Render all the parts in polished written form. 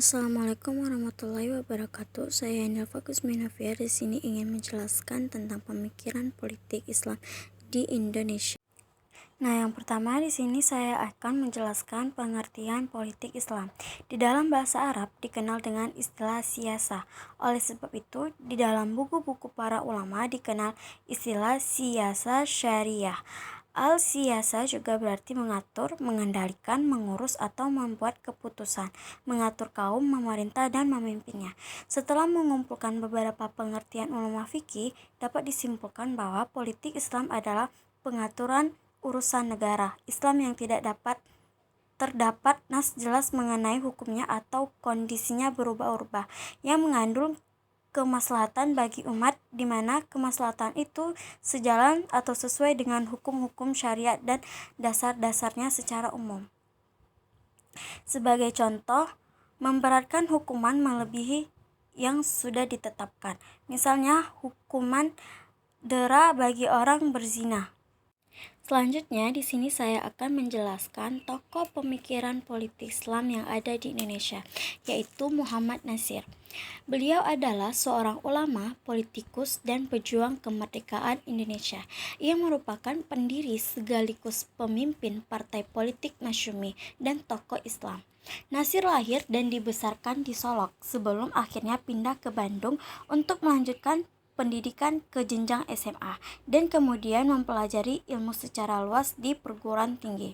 Assalamualaikum warahmatullahi wabarakatuh. Saya Nilva Kusminafia di sini ingin menjelaskan tentang pemikiran politik Islam di Indonesia. Nah, yang pertama di sini saya akan menjelaskan pengertian politik Islam. Di dalam bahasa Arab dikenal dengan istilah siyasah. Oleh sebab itu, di dalam buku-buku para ulama dikenal istilah siyasah syariah. Al-siyasa juga berarti mengatur, mengendalikan, mengurus, atau membuat keputusan, mengatur kaum, memerintah, dan memimpinnya. Setelah mengumpulkan beberapa pengertian ulama fikih, dapat disimpulkan bahwa politik Islam adalah pengaturan urusan negara Islam yang tidak terdapat nas jelas mengenai hukumnya atau kondisinya berubah-ubah, yang mengandung kemaslahatan bagi umat, di mana kemaslahatan itu sejalan atau sesuai dengan hukum-hukum syariat dan dasar-dasarnya secara umum. Sebagai contoh, memberatkan hukuman melebihi yang sudah ditetapkan. Misalnya, hukuman dera bagi orang berzina. Selanjutnya, di sini saya akan menjelaskan tokoh pemikiran politik Islam yang ada di Indonesia, yaitu Muhammad Natsir. Beliau adalah seorang ulama, politikus, dan pejuang kemerdekaan Indonesia. Ia merupakan pendiri sekaligus pemimpin Partai Politik Masyumi dan tokoh Islam. Natsir lahir dan dibesarkan di Solok sebelum akhirnya pindah ke Bandung untuk melanjutkan pendidikan ke jenjang SMA dan kemudian mempelajari ilmu secara luas di perguruan tinggi.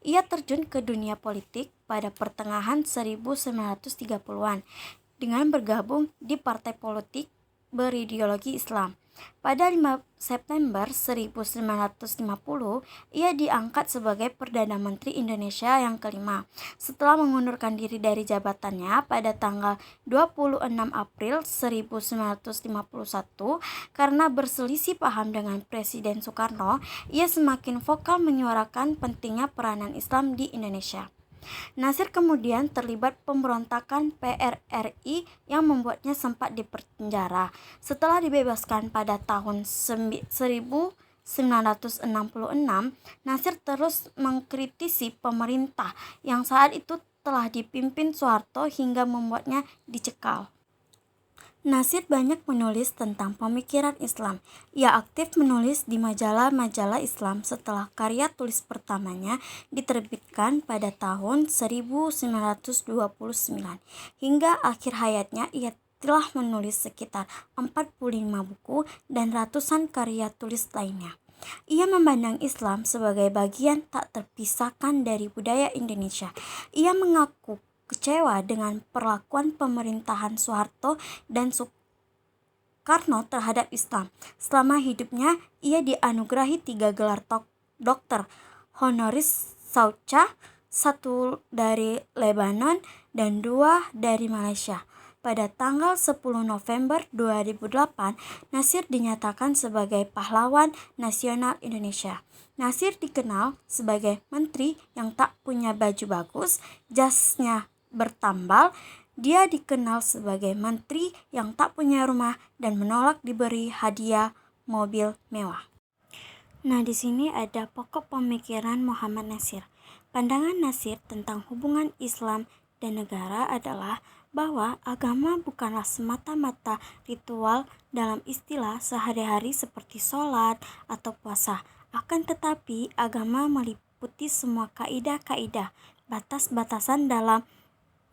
Ia terjun ke dunia politik pada pertengahan 1930-an dengan bergabung di partai politik berideologi Islam. Pada 5 September 1950, ia diangkat sebagai Perdana Menteri Indonesia yang kelima, setelah mengundurkan diri dari jabatannya pada tanggal 26 April 1951 karena berselisih paham dengan Presiden Soekarno. Ia semakin vokal menyuarakan pentingnya peranan Islam di Indonesia. Natsir kemudian terlibat pemberontakan PRRI yang membuatnya sempat dipenjara. Setelah dibebaskan pada tahun 1966, Natsir terus mengkritisi pemerintah yang saat itu telah dipimpin Soeharto hingga membuatnya dicekal. Natsir banyak menulis tentang pemikiran Islam. Ia aktif menulis di majalah-majalah Islam setelah karya tulis pertamanya diterbitkan pada tahun 1929. Hingga akhir hayatnya ia telah menulis sekitar 45 buku dan ratusan karya tulis lainnya. Ia memandang Islam sebagai bagian tak terpisahkan dari budaya Indonesia. Ia mengaku kecewa dengan perlakuan pemerintahan Soeharto dan Soekarno terhadap Islam. Selama hidupnya, ia dianugerahi 3 gelar dokter honoris causa, 1 dari Lebanon dan 2 dari Malaysia. Pada tanggal 10 November 2008, Natsir dinyatakan sebagai pahlawan nasional Indonesia. Natsir dikenal sebagai menteri yang tak punya baju bagus, jasnya bertambal. Dia dikenal sebagai menteri yang tak punya rumah dan menolak diberi hadiah mobil mewah. Nah, di sini ada pokok pemikiran Muhammad Natsir. Pandangan Natsir tentang hubungan Islam dan negara adalah bahwa agama bukanlah semata-mata ritual dalam istilah sehari-hari seperti sholat atau puasa. Akan tetapi, agama meliputi semua kaidah-kaidah, batas-batasan dalam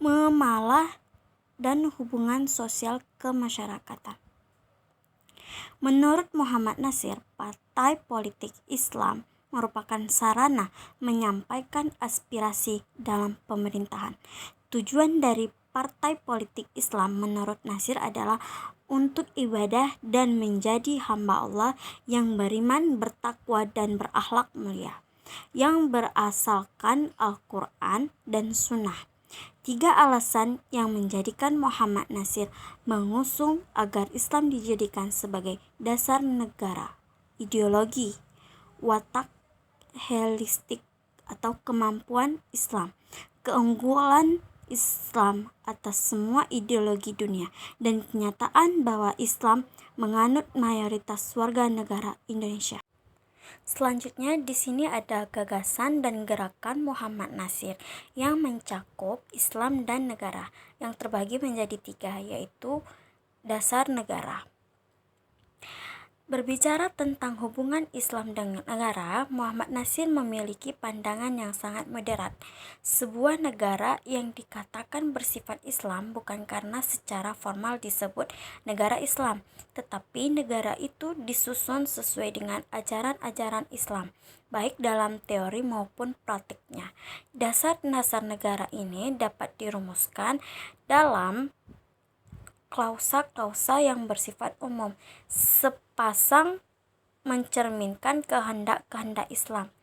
memalah dan hubungan sosial kemasyarakatan. Menurut Muhammad Natsir, partai politik Islam merupakan sarana menyampaikan aspirasi dalam pemerintahan. Tujuan dari partai politik Islam menurut Natsir adalah untuk ibadah dan menjadi hamba Allah yang beriman, bertakwa, dan berakhlak mulia, yang berasalkan Al-Quran dan Sunnah. 3 alasan yang menjadikan Muhammad Natsir mengusung agar Islam dijadikan sebagai dasar negara: ideologi, watak holistik atau kemampuan Islam, keunggulan Islam atas semua ideologi dunia, dan kenyataan bahwa Islam menganut mayoritas warga negara Indonesia. Selanjutnya di sini ada gagasan dan gerakan Muhammad Nasir yang mencakup Islam dan negara yang terbagi menjadi 3, yaitu dasar negara. Berbicara tentang hubungan Islam dengan negara, Muhammad Nasir memiliki pandangan yang sangat moderat. Sebuah negara yang dikatakan bersifat Islam bukan karena secara formal disebut negara Islam, tetapi negara itu disusun sesuai dengan ajaran-ajaran Islam, baik dalam teori maupun praktiknya. Dasar-dasar negara ini dapat dirumuskan dalam klausa-klausa yang bersifat umum, sepasang mencerminkan kehendak-kehendak Islam.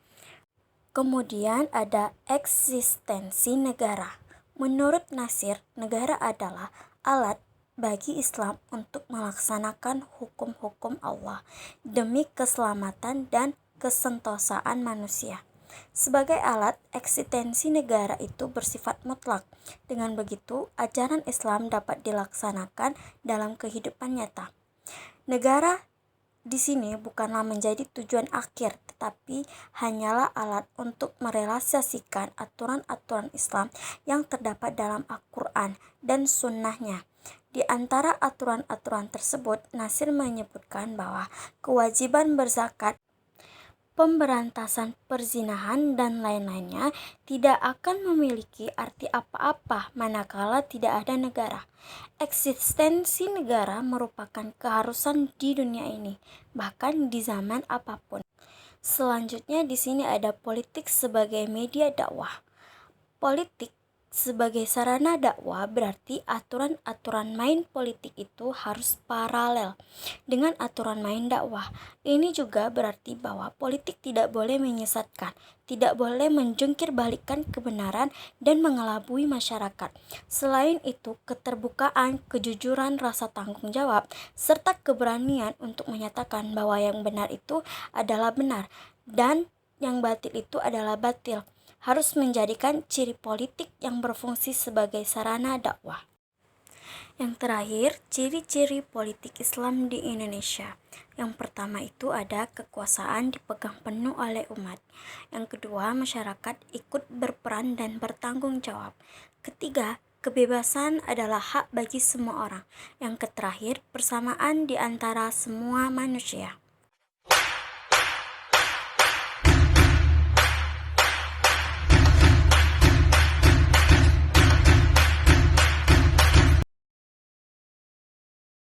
Kemudian ada eksistensi negara. Menurut Nasir, negara adalah alat bagi Islam untuk melaksanakan hukum-hukum Allah demi keselamatan dan kesentosaan manusia. Sebagai alat, eksistensi negara itu bersifat mutlak. Dengan begitu, ajaran Islam dapat dilaksanakan dalam kehidupan nyata. Negara di sini bukanlah menjadi tujuan akhir, tetapi hanyalah alat untuk merealisasikan aturan-aturan Islam yang terdapat dalam Al-Quran dan Sunnahnya. Di antara aturan-aturan tersebut, Nasir menyebutkan bahwa kewajiban berzakat, pemberantasan perzinahan, dan lain-lainnya tidak akan memiliki arti apa-apa manakala tidak ada negara. Eksistensi negara merupakan keharusan di dunia ini, bahkan di zaman apapun. Selanjutnya di sini ada politik sebagai media dakwah. Politik sebagai sarana dakwah berarti aturan-aturan main politik itu harus paralel dengan aturan main dakwah. Ini juga berarti bahwa politik tidak boleh menyesatkan, tidak boleh menjungkir-balikan kebenaran dan mengelabui masyarakat. Selain itu, keterbukaan, kejujuran, rasa tanggung jawab, serta keberanian untuk menyatakan bahwa yang benar itu adalah benar dan yang batil itu adalah batil harus menjadikan ciri politik yang berfungsi sebagai sarana dakwah. Yang terakhir, ciri-ciri politik Islam di Indonesia. Yang pertama itu ada kekuasaan dipegang penuh oleh umat. Yang kedua, masyarakat ikut berperan dan bertanggung jawab. Ketiga, kebebasan adalah hak bagi semua orang. Yang terakhir, persamaan di antara semua manusia.